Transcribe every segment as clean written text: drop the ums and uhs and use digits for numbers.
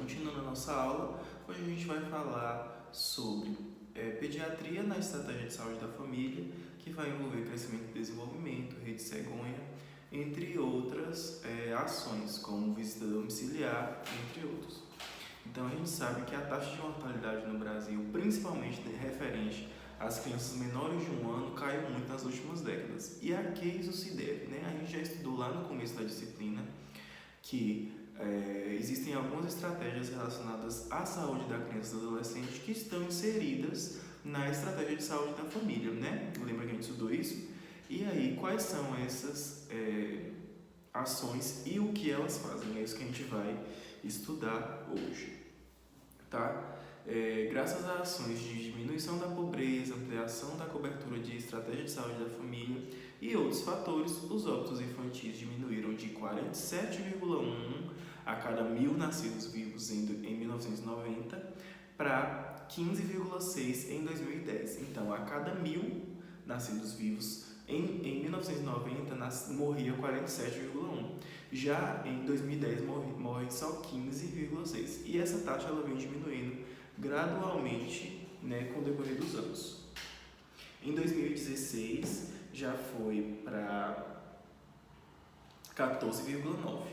continuando a nossa aula, hoje a gente vai falar sobre pediatria na estratégia de saúde da família, que vai envolver crescimento e desenvolvimento, rede cegonha, entre outras ações, como visita domiciliar, entre outros. Então a gente sabe que a taxa de mortalidade no Brasil, principalmente referente às crianças menores de 1 ano, caiu muito nas últimas décadas. E a que isso se deve? Né? A gente já estudou lá no começo da disciplina que existem algumas estratégias relacionadas à saúde da criança e do adolescente que estão inseridas na estratégia de saúde da família, né? Lembra que a gente estudou isso? E aí, quais são essas ações e o que elas fazem? É isso que a gente vai estudar hoje, tá? Graças a ações de diminuição da pobreza, ampliação da cobertura de estratégia de saúde da família e outros fatores, os óbitos infantis diminuíram de 47,1 a cada 1.000 nascidos vivos em 1990 para 15,6 em 2010. Então, a cada 1.000 nascidos vivos em 1990 morria 47,1. Já em 2010 morre só 15,6. E essa taxa ela vem diminuindo gradualmente, né, com o decorrer dos anos. Em 2016 já foi para 14,9,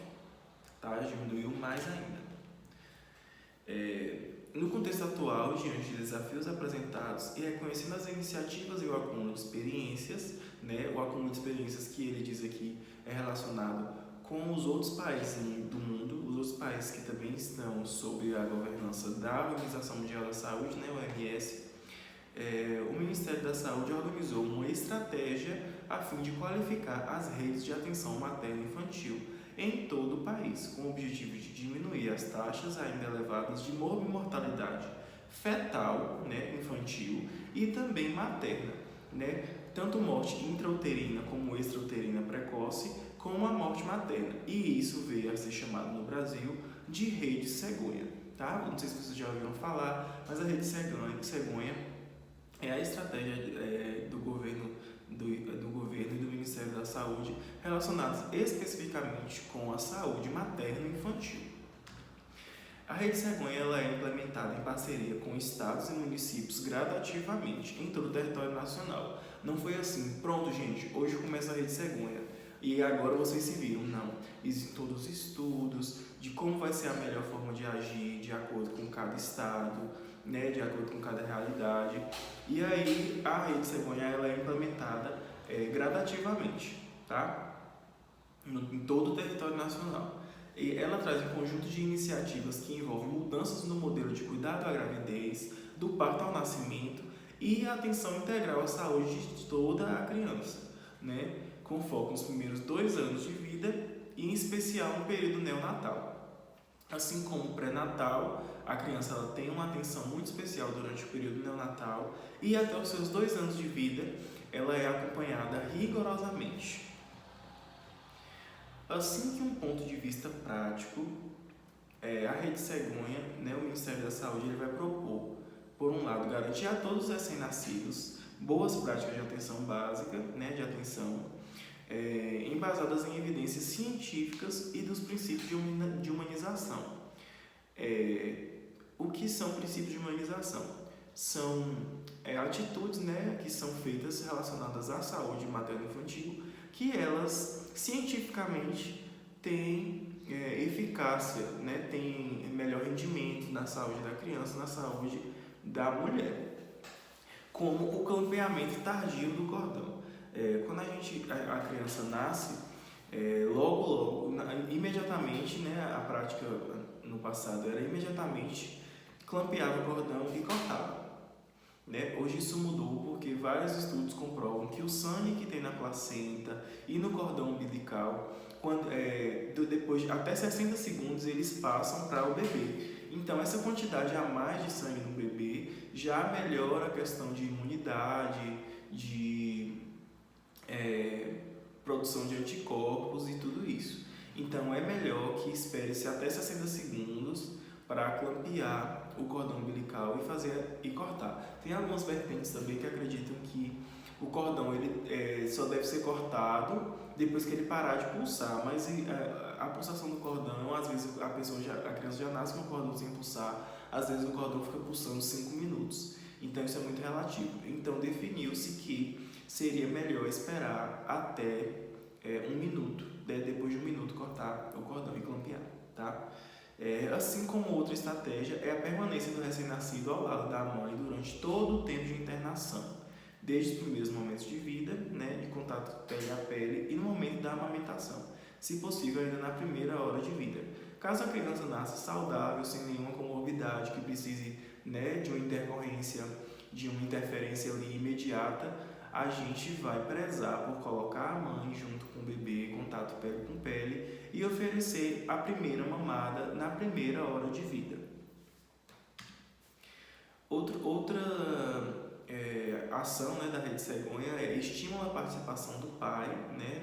tá? Diminuiu mais ainda. No contexto atual, diante de desafios apresentados e reconhecendo as iniciativas e o acúmulo de experiências, né, o acúmulo de experiências que ele diz aqui é relacionado com os outros países do mundo, os outros países que também estão sob a governança da Organização Mundial da Saúde, né, OMS, o Ministério da Saúde organizou uma estratégia a fim de qualificar as redes de atenção materna e infantil em todo o país, com o objetivo de diminuir as taxas ainda elevadas de morbimortalidade fetal, né, infantil, e também materna, né, tanto morte intrauterina como extrauterina precoce, como a morte materna. E isso veio a ser chamado no Brasil de rede cegonha, tá? Não sei se vocês já ouviram falar, mas a rede cegonha é a estratégia do governo e do Ministério da Saúde relacionados especificamente com a saúde materna e infantil. A rede cegonha ela é implementada em parceria com estados e municípios gradativamente em todo o território nacional. Não foi assim, pronto gente, hoje começa a rede cegonha e agora vocês se viram. Não, existem todos os estudos de como vai ser a melhor forma de agir de acordo com cada estado, né, de acordo com cada realidade. E aí a rede cegonha ela é implementada gradativamente, tá? Em todo o território nacional. E ela traz um conjunto de iniciativas que envolvem mudanças no modelo de cuidado à gravidez, do parto ao nascimento e a atenção integral à saúde de toda a criança, né? Com foco nos primeiros 2 anos de vida e em especial no período neonatal. Assim como o pré-natal, a criança ela tem uma atenção muito especial durante o período neonatal e até os seus 2 anos de vida ela é acompanhada rigorosamente. Assim que um ponto de vista prático, a rede cegonha, né, o Ministério da Saúde ele vai propor, por um lado, garantir a todos os recém-nascidos boas práticas de atenção básica, né, de atenção, embasadas em evidências científicas e dos princípios de humanização. O que são princípios de humanização? São atitudes, né, que são feitas relacionadas à saúde materno-infantil, que elas cientificamente têm eficácia, né, têm melhor rendimento na saúde da criança, na saúde da mulher, como o clampeamento tardio do cordão. Quando a criança nasce, logo, imediatamente, né, a prática no passado era imediatamente clampeava o cordão e cortava. Né? Hoje isso mudou porque vários estudos comprovam que o sangue que tem na placenta e no cordão umbilical, depois de até 60 segundos, eles passam para o bebê. Então, essa quantidade a mais de sangue no bebê já melhora a questão de imunidade, de produção de anticorpos e tudo isso. Então, é melhor que espere-se até 60 segundos para clampear o cordão umbilical e cortar. Tem algumas vertentes também que acreditam que o cordão ele só deve ser cortado depois que ele parar de pulsar, mas a pulsação do cordão, às vezes a criança já nasce com o cordão sem pulsar, às vezes o cordão fica pulsando 5 minutos, então isso é muito relativo. Então definiu-se que seria melhor esperar até 1 minuto, depois de 1 minuto cortar o cordão e clampear, tá? Assim como outra estratégia é a permanência do recém-nascido ao lado da mãe durante todo o tempo de internação, desde os primeiros momentos de vida, né, de contato pele a pele e no momento da amamentação, se possível ainda na primeira hora de vida. Caso a criança nasça saudável, sem nenhuma comorbidade que precise, né, de uma interferência ali imediata, a gente vai prezar por colocar a mãe junto com o bebê, contato pele com pele, e oferecer a primeira mamada na primeira hora de vida. Outra ação, né, da rede cegonha estimula a participação do pai, né,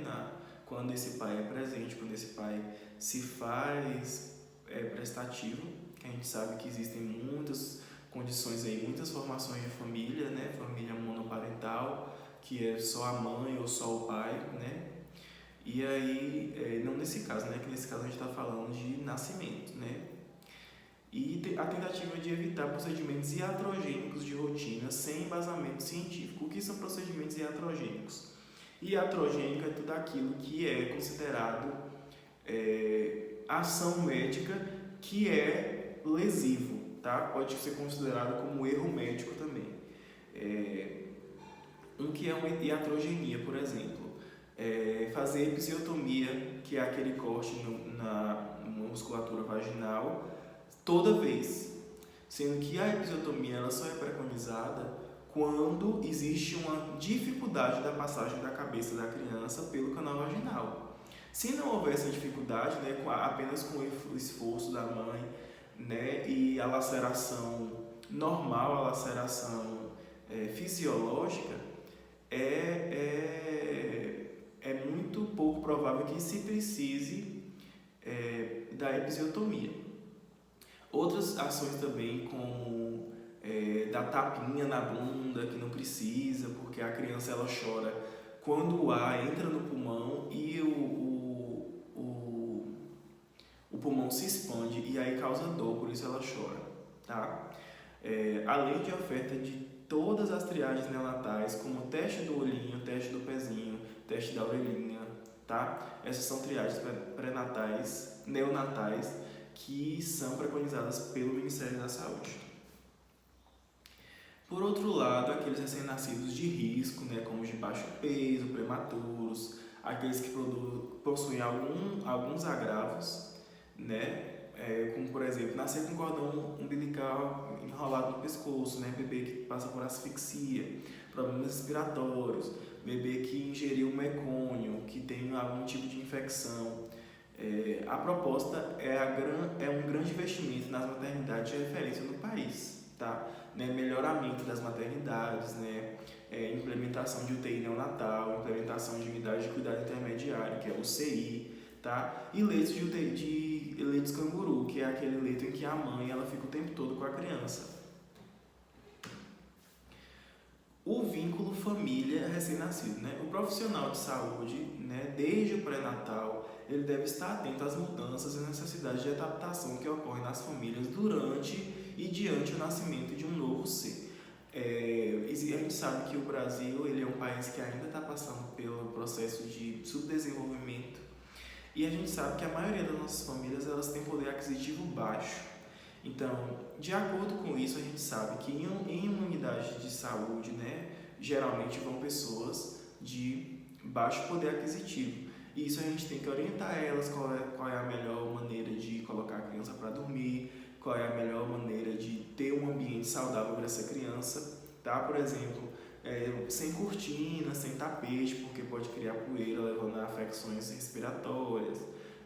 quando esse pai é presente, quando esse pai se faz prestativo, que a gente sabe que existem muitas condições aí, muitas formações de família, né, família monoparental, que é só a mãe ou só o pai, né, e aí, não nesse caso, né, que nesse caso a gente está falando de nascimento, né, e a tentativa de evitar procedimentos iatrogênicos de rotina sem embasamento científico. O que são procedimentos iatrogênicos? Iatrogênico é tudo aquilo que é considerado ação médica que é lesivo, tá? Pode ser considerado como erro médico também. Um que é uma iatrogenia, por exemplo, fazer episiotomia, que é aquele corte na musculatura vaginal, toda vez, sendo que a episiotomia ela só é preconizada quando existe uma dificuldade da passagem da cabeça da criança pelo canal vaginal. Se não houver essa dificuldade, né, apenas com o esforço da mãe, né, e a laceração normal, a laceração fisiológica, é muito pouco provável que se precise da episiotomia. Outras ações também, como dar tapinha na bunda, que não precisa, porque a criança ela chora quando o ar entra no pulmão e o pulmão se expande e aí causa dor, por isso ela chora, tá? Além de oferta de todas as triagens neonatais, como o teste do olhinho, teste do pezinho, teste da orelhinha, tá? Essas são triagens pré-natais, neonatais, que são preconizadas pelo Ministério da Saúde. Por outro lado, aqueles recém-nascidos de risco, né, como os de baixo peso, prematuros, aqueles que possuem alguns agravos, né, como por exemplo, nascer com cordão umbilical enrolado no pescoço, né, bebê que passa por asfixia, problemas respiratórios, bebê que ingeriu mecônio, que tem algum tipo de infecção. A proposta é um grande investimento nas maternidades de referência no país, tá? Né? Melhoramento das maternidades, né? Implementação de UTI neonatal, implementação de unidade de cuidado intermediário, que é o UCI, tá? E leitos de UTI, leitos canguru, que é aquele leito em que a mãe ela fica o tempo todo com a criança. O vínculo família recém-nascido, né? O profissional de saúde, né, desde o pré-natal, ele deve estar atento às mudanças e necessidades de adaptação que ocorrem nas famílias durante e diante o nascimento de um novo ser. A gente sabe que o Brasil ele é um país que ainda está passando pelo processo de subdesenvolvimento e a gente sabe que a maioria das nossas famílias elas têm poder aquisitivo baixo. Então, de acordo com isso, a gente sabe que em uma unidade de saúde, né, geralmente vão pessoas de baixo poder aquisitivo. E isso a gente tem que orientar elas qual é a melhor maneira de colocar a criança para dormir, qual é a melhor maneira de ter um ambiente saudável para essa criança, tá? Por exemplo, sem cortina, sem tapete, porque pode criar poeira, levando a afecções respiratórias,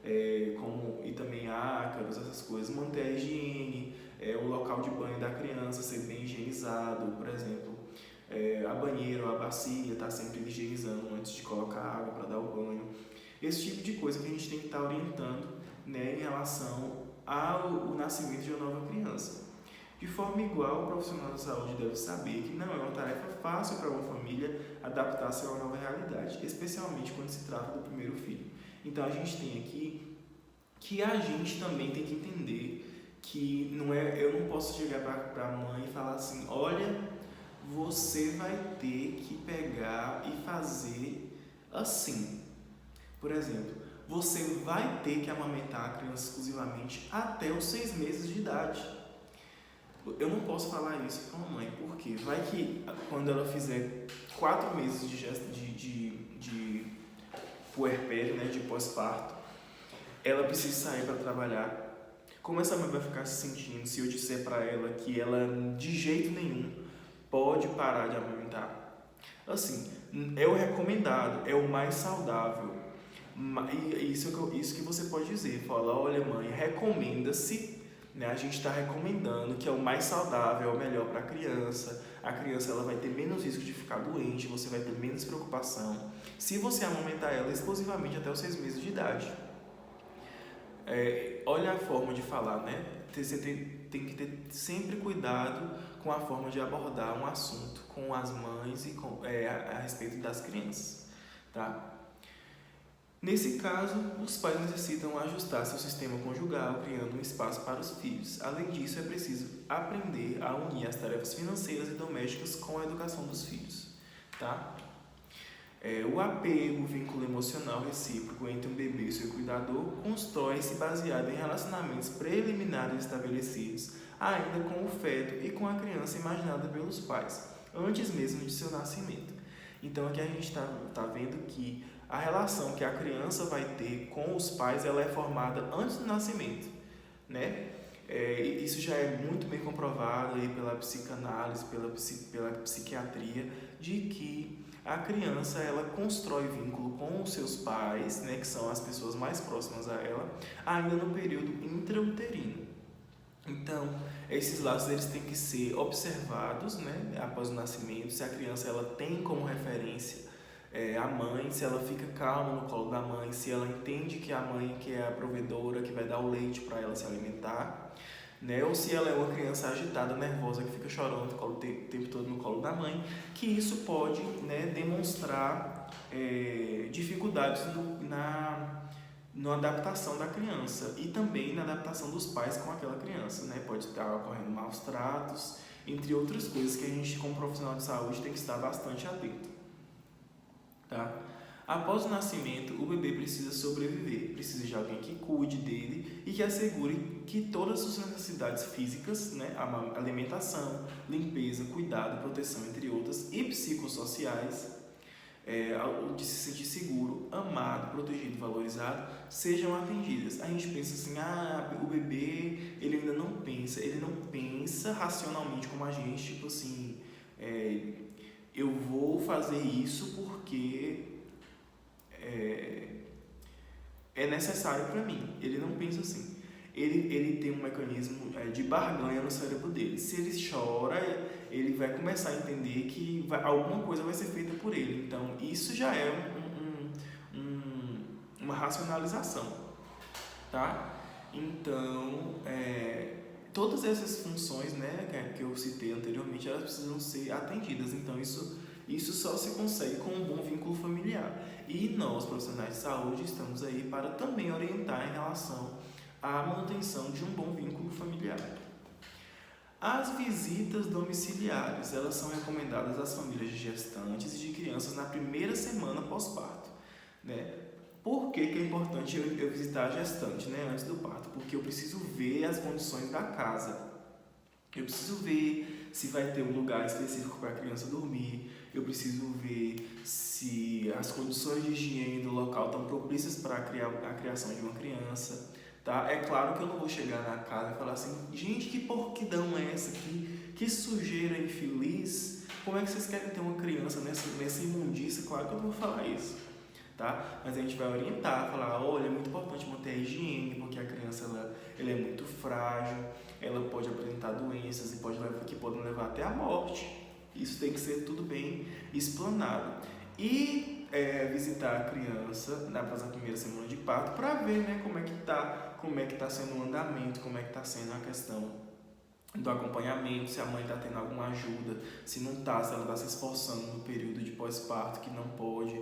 e também ácaros, essas coisas. Manter a higiene, o local de banho da criança ser bem higienizado, por exemplo, a banheira ou a bacia tá sempre higienizando antes de colocar água para dar o banho. Esse tipo de coisa que a gente tem que estar orientando, né, em relação ao nascimento de uma nova criança. De forma igual, o profissional da saúde deve saber que não é uma tarefa fácil para uma família adaptar-se a uma nova realidade, especialmente quando se trata do primeiro filho. Então a gente tem aqui que a gente também tem que entender que não é, eu não posso chegar para a mãe e falar assim, olha, você vai ter que pegar e fazer assim. Por exemplo, você vai ter que amamentar a criança exclusivamente até os 6 meses de idade. Eu não posso falar isso para a mãe, porque vai que quando ela fizer 4 meses de puerpério, né, de pós-parto, ela precisa sair para trabalhar. Como essa mãe vai ficar se sentindo se eu disser para ela que ela de jeito nenhum pode parar de amamentar? Assim, é o recomendado, é o mais saudável. Isso que você pode dizer, fala, olha mãe, recomenda-se, né? A gente está recomendando que é o mais saudável, é o melhor para a criança ela vai ter menos risco de ficar doente, você vai ter menos preocupação se você amamentar ela exclusivamente até os 6 meses de idade. Olha a forma de falar, né? Você tem que ter sempre cuidado com a forma de abordar um assunto com as mães e a respeito das crianças, tá? Nesse caso, os pais necessitam ajustar seu sistema conjugal, criando um espaço para os filhos. Além disso, é preciso aprender a unir as tarefas financeiras e domésticas com a educação dos filhos, tá? O apego, o vínculo emocional recíproco entre um bebê e seu cuidador constrói-se baseado em relacionamentos preliminares estabelecidos, ainda com o feto e com a criança imaginada pelos pais, antes mesmo de seu nascimento. Então aqui a gente está vendo que a relação que a criança vai ter com os pais ela é formada antes do nascimento, né? Isso já é muito bem comprovado aí pela psicanálise, pela psiquiatria, de que a criança ela constrói vínculo com os seus pais, né, que são as pessoas mais próximas a ela, ainda no período intrauterino. Então, esses laços eles têm que ser observados, né, após o nascimento, se a criança ela tem como referência a mãe, se ela fica calma no colo da mãe, se ela entende que a mãe que é a provedora, que vai dar o leite para ela se alimentar, né? Ou se ela é uma criança agitada, nervosa, que fica chorando o tempo todo no colo da mãe, que isso pode, né, demonstrar dificuldades na adaptação da criança e também na adaptação dos pais com aquela criança, né? Pode estar ocorrendo maus tratos, entre outras coisas que a gente, como profissional de saúde, tem que estar bastante atento. Tá? Após o nascimento, o bebê precisa sobreviver, precisa de alguém que cuide dele e que assegure que todas as suas necessidades físicas, né, alimentação, limpeza, cuidado, proteção, entre outras, e psicossociais, de se sentir seguro, amado, protegido, valorizado, sejam atendidas. A gente pensa assim, o bebê ele ainda não pensa, ele não pensa racionalmente como a gente, tipo assim, eu vou fazer isso porque é necessário para mim. Ele não pensa assim. Ele tem um mecanismo de barganha no cérebro dele. Se ele chora, ele vai começar a entender que alguma coisa vai ser feita por ele. Então, isso já é uma racionalização, tá? Então, todas essas funções, né, que eu citei anteriormente, elas precisam ser atendidas. Então, isso só se consegue com um bom vínculo familiar. E nós, profissionais de saúde, estamos aí para também orientar em relação à manutenção de um bom vínculo familiar. As visitas domiciliares, elas são recomendadas às famílias de gestantes e de crianças na primeira semana pós-parto, né? Por que é importante eu visitar a gestante, né, antes do parto? Porque eu preciso ver as condições da casa. Eu preciso ver se vai ter um lugar específico para a criança dormir. Eu preciso ver se as condições de higiene do local estão propícias para a criação de uma criança. Tá? É claro que eu não vou chegar na casa e falar assim, gente, que porquidão é essa aqui? Que sujeira infeliz. Como é que vocês querem ter uma criança nessa imundícia? Claro que eu não vou falar isso. Tá? Mas a gente vai orientar, falar, olha, é muito importante manter a higiene, porque a criança ela é muito frágil, ela pode apresentar doenças que podem levar até a morte. Isso tem que ser tudo bem explanado. E visitar a criança após a primeira semana de parto para ver, né, como é que tá sendo o andamento, como é que está sendo a questão do acompanhamento, se a mãe está tendo alguma ajuda, se não está, se ela está se esforçando no período de pós-parto, que não pode,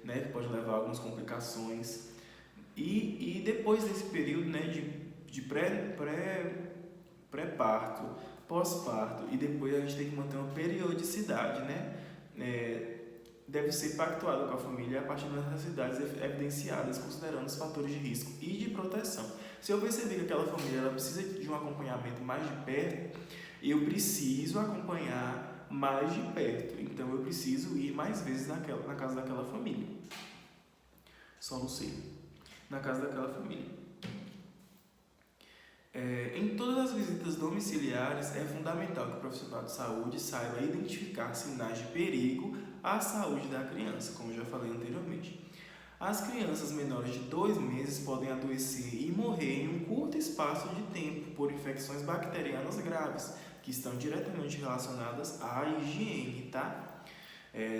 né, que pode levar a algumas complicações. E depois desse período, né, de pré-parto, pós-parto, e depois a gente tem que manter uma periodicidade, né? Deve ser pactuado com a família a partir das necessidades evidenciadas, considerando os fatores de risco e de proteção. Se eu perceber que aquela família ela precisa de um acompanhamento mais de perto, eu preciso acompanhar mais de perto. Então, eu preciso ir mais vezes na casa daquela família. Só não sei. Na casa daquela família. Em todas as visitas domiciliares, é fundamental que o profissional de saúde saiba identificar sinais de perigo à saúde da criança, como eu já falei anteriormente. As crianças menores de 2 meses podem adoecer e morrer em um curto espaço de tempo por infecções bacterianas graves, que estão diretamente relacionadas à higiene, tá?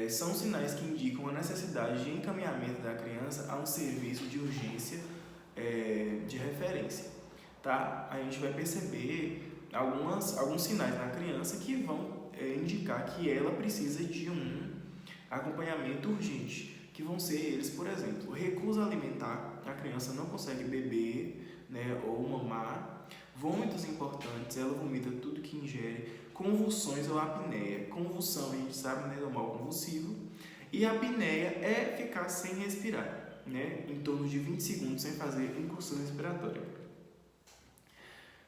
São sinais que indicam a necessidade de encaminhamento da criança a um serviço de urgência de referência. Tá? A gente vai perceber alguns sinais na criança que vão indicar que ela precisa de um acompanhamento urgente, que vão ser eles, por exemplo, recusa alimentar, a criança não consegue beber, né, ou mamar, vômitos importantes, ela vomita tudo que ingere, convulsões ou apneia. Convulsão, a gente sabe, né, do mal convulsivo, e a apneia é ficar sem respirar, né, em torno de 20 segundos sem fazer incursão respiratória.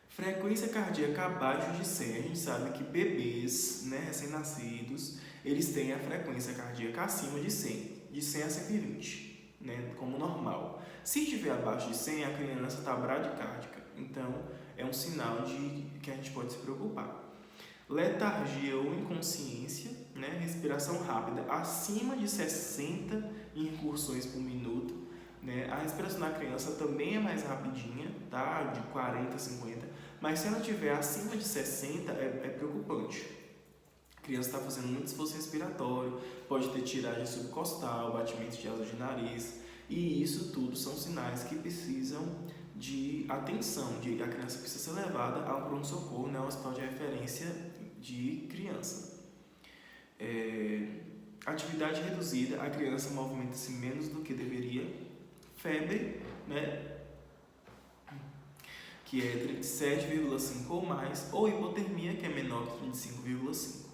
Frequência cardíaca abaixo de 100. A gente sabe que bebês, né, recém-nascidos, eles têm a frequência cardíaca acima de 100, de 100 a 120, né, como normal. Se estiver abaixo de 100, a criança está bradicárdica. Então, é um sinal que a gente pode se preocupar. Letargia ou inconsciência, né, respiração rápida acima de 60 incursões por minuto. Né? A respiração da criança também é mais rapidinha, tá? De 40 a 50, mas se ela estiver acima de 60 é preocupante. A criança está fazendo muito esforço respiratório, pode ter tiragem subcostal, batimento de asa de nariz, e isso tudo são sinais que precisam de atenção, a criança precisa ser levada ao pronto-socorro, né? Ao hospital de referência de criança. Atividade reduzida, a criança movimenta-se menos do que deveria. Febre, né, que é 37,5 ou mais, ou hipotermia, que é menor que 35,5,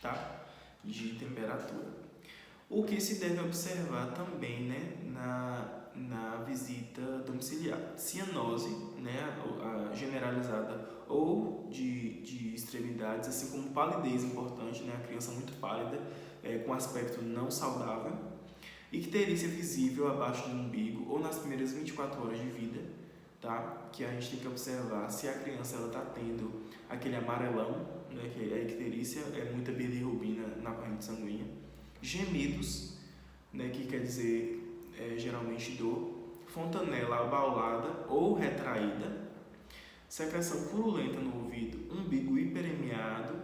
tá? De temperatura. O que se deve observar também, né, na visita domiciliar? Cianose, né, generalizada ou de extremidades, assim como palidez importante, né, a criança muito pálida, com aspecto não saudável. Icterícia visível abaixo do umbigo ou nas primeiras 24 horas de vida, tá? Que a gente tem que observar se a criança está tendo aquele amarelão, né? Que a icterícia é muita bilirrubina na corrente sanguínea. Gemidos, né? Que quer dizer geralmente dor. Fontanela abaulada ou retraída. Secreção purulenta no ouvido, umbigo hiperemiado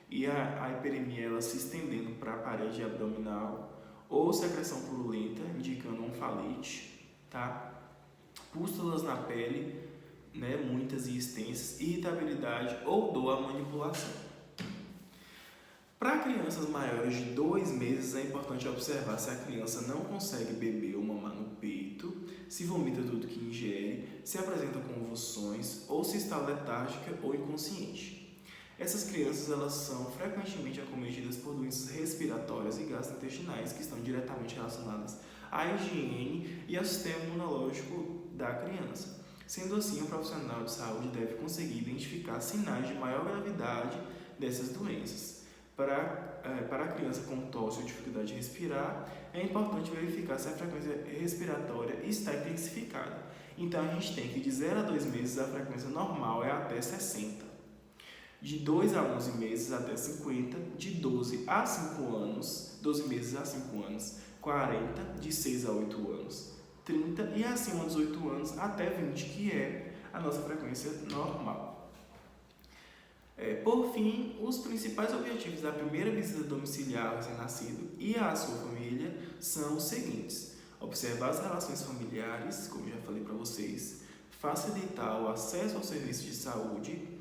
e a hiperemia ela se estendendo para a parede abdominal. Ou secreção purulenta, indicando onfalite, tá? Pústulas na pele, né, muitas e extensas, irritabilidade ou dor à manipulação. Para crianças maiores de 2 meses, é importante observar se a criança não consegue beber ou mamar no peito, se vomita tudo que ingere, se apresenta convulsões ou se está letárgica ou inconsciente. Essas crianças elas são frequentemente acometidas por doenças respiratórias e gastrointestinais que estão diretamente relacionadas à higiene e ao sistema imunológico da criança. Sendo assim, o profissional de saúde deve conseguir identificar sinais de maior gravidade dessas doenças. Para a criança com tosse ou dificuldade de respirar, é importante verificar se a frequência respiratória está intensificada. Então, a gente tem que de 0 a 2 meses a frequência normal é até 60. De 2 a 11 meses até 50, de 12 a 5 anos, 12 meses a 5 anos, 40, de 6 a 8 anos, 30 e acima dos 8 anos até 20, que é a nossa frequência normal. Por fim, os principais objetivos da primeira visita domiciliar ao recém-nascido e à sua família são os seguintes: observar as relações familiares, como já falei para vocês, facilitar o acesso ao serviço de saúde,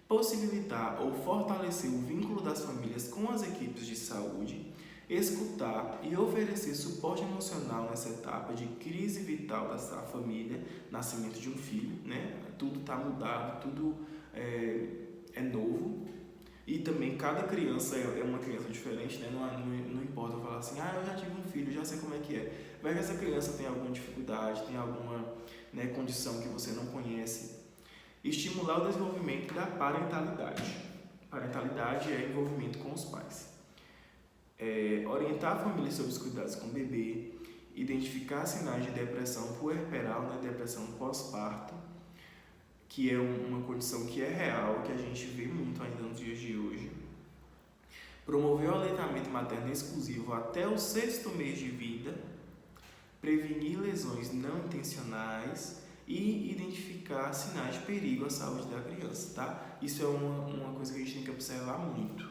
possibilitar ou fortalecer o vínculo das famílias com as equipes de saúde, escutar e oferecer suporte emocional nessa etapa de crise vital da família, nascimento de um filho, né? Tudo está mudado, tudo é novo. E também cada criança é uma criança diferente, né? Não importa eu falar assim, eu já tive um filho, já sei como é que é. Vai que essa criança tem alguma dificuldade, tem alguma, né, condição que você não conhece. Estimular o desenvolvimento da parentalidade. Parentalidade é envolvimento com os pais. Orientar a família sobre os cuidados com o bebê, identificar sinais de depressão puerperal, né, depressão pós-parto, que é uma condição que é real, que a gente vê muito ainda nos dias de hoje. Promover o aleitamento materno exclusivo até o 6º mês de vida, prevenir lesões não intencionais e identificar sinais de perigo à saúde da criança, tá? Isso é uma coisa que a gente tem que observar muito.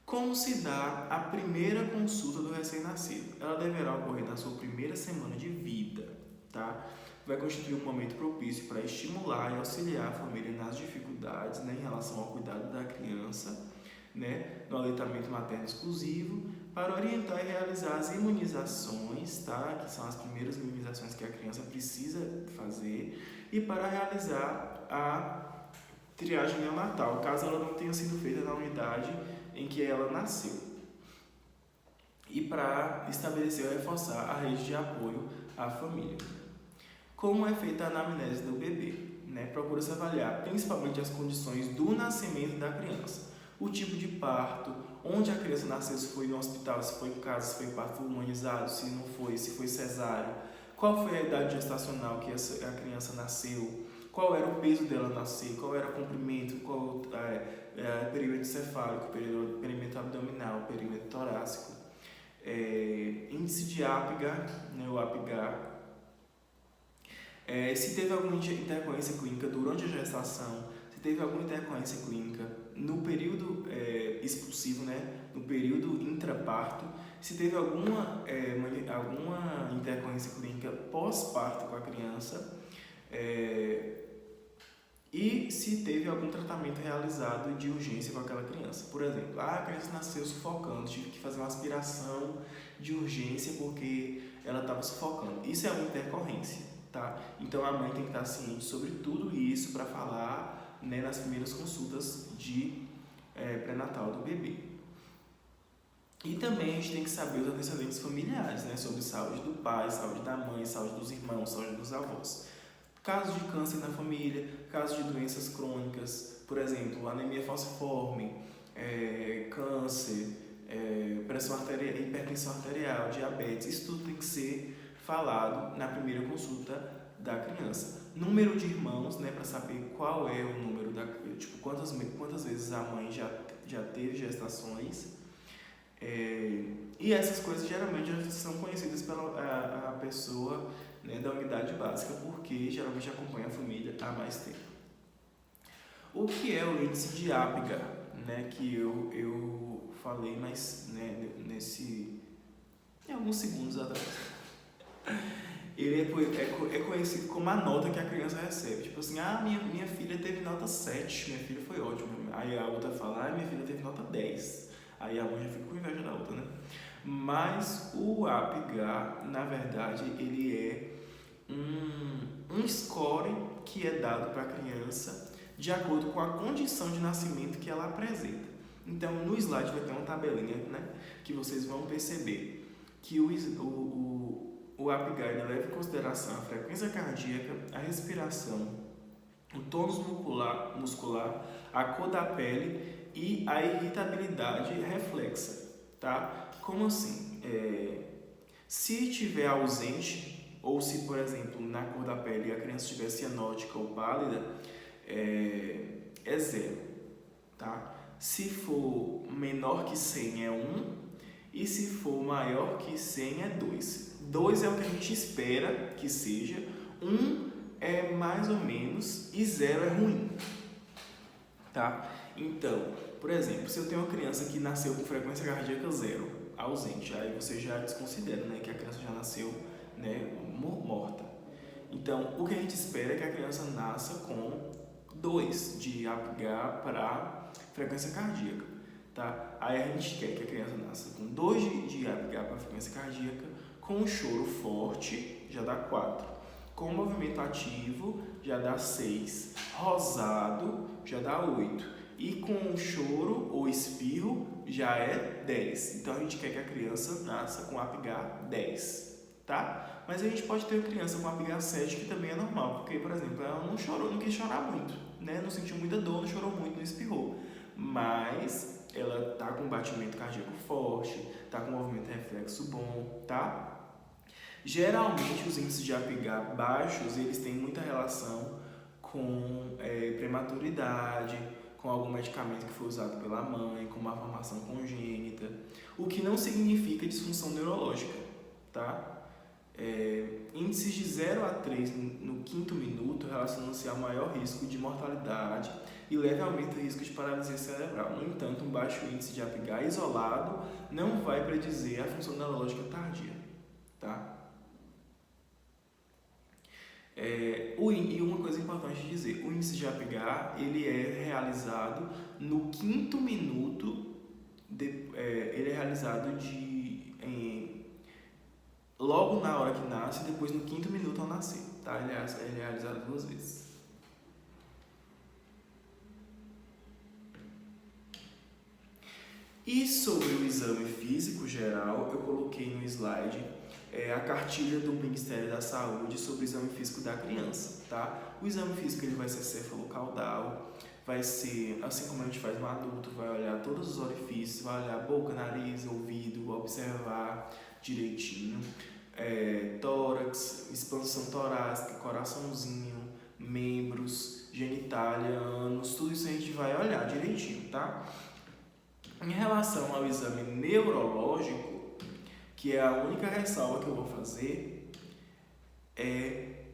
Como se dá a primeira consulta do recém-nascido? Ela deverá ocorrer na sua primeira semana de vida, tá? Vai constituir um momento propício para estimular e auxiliar a família nas dificuldades, né, em relação ao cuidado da criança, né, no aleitamento materno exclusivo, para orientar e realizar as imunizações, tá, que são as primeiras imunizações que a criança precisa fazer, e para realizar a triagem neonatal, caso ela não tenha sido feita na unidade em que ela nasceu, e para estabelecer ou reforçar a rede de apoio à família. Como é feita a anamnese do bebê? Né? Procura-se avaliar principalmente as condições do nascimento da criança, o tipo de parto, onde a criança nasceu, se foi no hospital, se foi em casa, se foi parto humanizado, se não foi, se foi cesárea, qual foi a idade gestacional que a criança nasceu, qual era o peso dela nascer, qual era o comprimento, qual perímetro cefálico, perímetro abdominal, perímetro torácico, índice de Apgar, né, o Apgar, se teve alguma intercorrência clínica durante a gestação, se teve alguma intercorrência clínica no período expulsivo, né, no período intraparto, se teve alguma intercorrência clínica pós-parto com a criança, e se teve algum tratamento realizado de urgência com aquela criança. Por exemplo, a criança nasceu sufocando, tive que fazer uma aspiração de urgência porque ela estava sufocando. Isso é uma intercorrência. Tá? Então a mãe tem que estar ciente sobre tudo isso para falar, né, nas primeiras consultas de pré-natal do bebê. E também a gente tem que saber os antecedentes familiares, né, sobre saúde do pai, saúde da mãe, saúde dos irmãos, saúde dos avós. Casos de câncer na família, casos de doenças crônicas, por exemplo, anemia falciforme, câncer, pressão arterial, hipertensão arterial, diabetes, isso tudo tem que ser falado na primeira consulta da criança. Número de irmãos, né, para saber qual é o número quantas vezes a mãe já teve gestações. E essas coisas geralmente já são conhecidas pela a pessoa, né, da unidade básica, porque geralmente acompanha a família há mais tempo. O que é o índice de Apgar, né, que eu falei, mas, né, em alguns segundos atrás. Ele é conhecido como a nota que a criança recebe. Tipo assim, minha filha teve nota 7, minha filha foi ótima. Aí a outra fala, minha filha teve nota 10. Aí a mãe já fica com inveja da outra, né? Mas o Apgar, na verdade, ele é um score que é dado para a criança de acordo com a condição de nascimento que ela apresenta. Então, no slide vai ter uma tabelinha, né, que vocês vão perceber que o Apgar leva em consideração a frequência cardíaca, a respiração, o tônus muscular, a cor da pele e a irritabilidade reflexa, tá? Como assim? Se estiver ausente, ou se, por exemplo, na cor da pele a criança estiver cianótica ou pálida, é 0, tá? Se for menor que 100 é 1, e se for maior que 100 é 2. 2 é o que a gente espera que seja, 1 é mais ou menos e 0 é ruim, tá? Então, por exemplo, se eu tenho uma criança que nasceu com frequência cardíaca 0, ausente, aí você já desconsidera, né, que a criança já nasceu, né, morta. Então, o que a gente espera é que a criança nasça com 2 de APGAR para frequência cardíaca, tá? Aí a gente quer que a criança nasça com 2 de APGAR para frequência cardíaca, com um choro forte, já dá 4. Com movimento ativo, já dá 6. Rosado, já dá 8. E com choro ou espirro, já é 10. Então a gente quer que a criança nasça com APGAR 10, tá? Mas a gente pode ter uma criança com APGAR 7, que também é normal, porque, por exemplo, ela não chorou, não quis chorar muito, né? Não sentiu muita dor, não chorou muito, não espirrou. Mas ela tá com batimento cardíaco forte, tá com movimento reflexo bom, tá? Geralmente os índices de APGAR baixos, eles têm muita relação com prematuridade, com algum medicamento que foi usado pela mãe, com uma formação congênita, o que não significa disfunção neurológica, tá? Índices de 0 a 3 no quinto minuto relacionam-se ao maior risco de mortalidade e leve aumento do risco de paralisia cerebral. No entanto, um baixo índice de APGAR isolado não vai predizer a função neurológica tardia, tá? E uma coisa importante de dizer, o índice de APGAR, ele é realizado no quinto minuto, ele é realizado logo na hora que nasce e depois no quinto minuto ao nascer, tá? Ele é realizado 2 vezes. E sobre o exame físico geral, eu coloquei no slide a cartilha do Ministério da Saúde sobre o exame físico da criança, tá? O exame físico ele vai ser cefalocaudal, vai ser, assim como a gente faz no adulto, vai olhar todos os orifícios, vai olhar boca, nariz, ouvido, observar direitinho, tórax, expansão torácica, coraçãozinho, membros, genitália, ânus, tudo isso a gente vai olhar direitinho, tá? Em relação ao exame neurológico, que é a única ressalva que eu vou fazer, é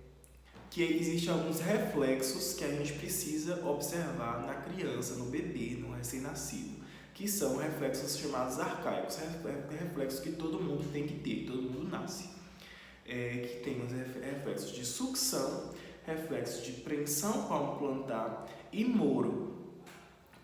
que existem alguns reflexos que a gente precisa observar na criança, no bebê, no recém-nascido, que são reflexos chamados arcaicos, reflexos que todo mundo tem que ter, todo mundo nasce. Que tem os reflexos de sucção, reflexos de preensão palmo-plantar e moro.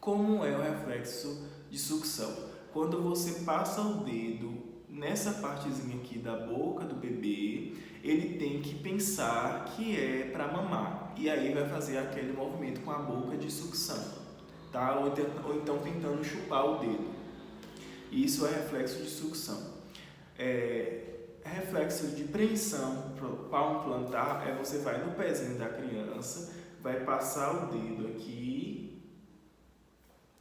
Como é o reflexo de sucção? Quando você passa o dedo nessa partezinha aqui da boca do bebê, ele tem que pensar que é para mamar, e aí vai fazer aquele movimento com a boca de sucção, tá? Ou então tentando chupar o dedo. Isso é reflexo de sucção. Reflexo de preensão palmo-plantar você vai no pezinho da criança, vai passar o dedo aqui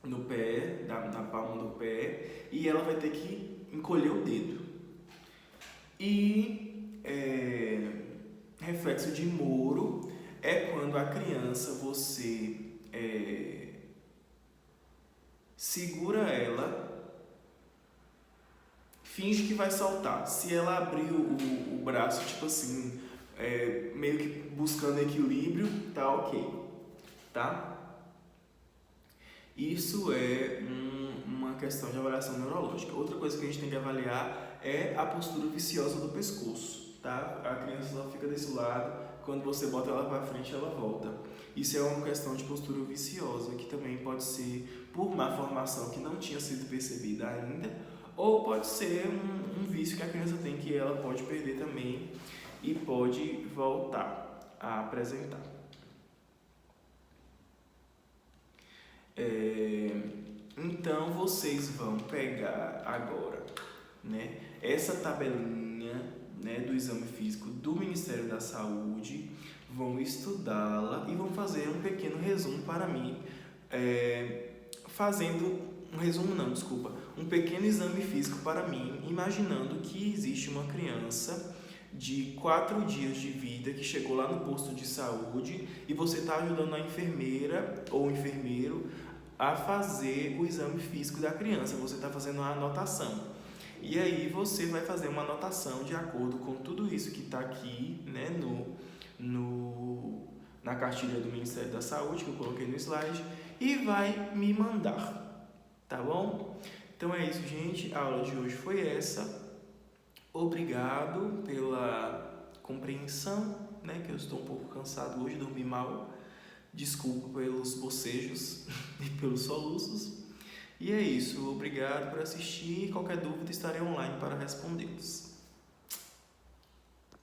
no pé, na palma do pé, e ela vai ter que encolher o dedo. E reflexo de moro é quando a criança você segura ela, finge que vai saltar. Se ela abrir o braço, tipo assim, meio que buscando equilíbrio, tá ok, tá? Isso é uma questão de avaliação neurológica. Outra coisa que a gente tem que avaliar é a postura viciosa do pescoço, tá? A criança só fica desse lado, quando você bota ela para frente, ela volta. Isso é uma questão de postura viciosa, que também pode ser por má formação que não tinha sido percebida ainda, ou pode ser um vício que a criança tem, que ela pode perder também e pode voltar a apresentar. Então vocês vão pegar agora, né, essa tabelinha, né, do exame físico do Ministério da Saúde, vão estudá-la e vão fazer um pequeno resumo para mim, um pequeno exame físico para mim, imaginando que existe uma criança de 4 dias de vida que chegou lá no posto de saúde e você está ajudando a enfermeira ou o enfermeiro a fazer o exame físico da criança, você está fazendo uma anotação. E aí você vai fazer uma anotação de acordo com tudo isso que está aqui, né, na cartilha do Ministério da Saúde, que eu coloquei no slide, e vai me mandar, tá bom? Então é isso, gente, a aula de hoje foi essa. Obrigado pela compreensão, né, que eu estou um pouco cansado hoje, dormi mal, Desculpa pelos bocejos e pelos soluços. E é isso, obrigado por assistir. Qualquer dúvida estarei online para respondê-los.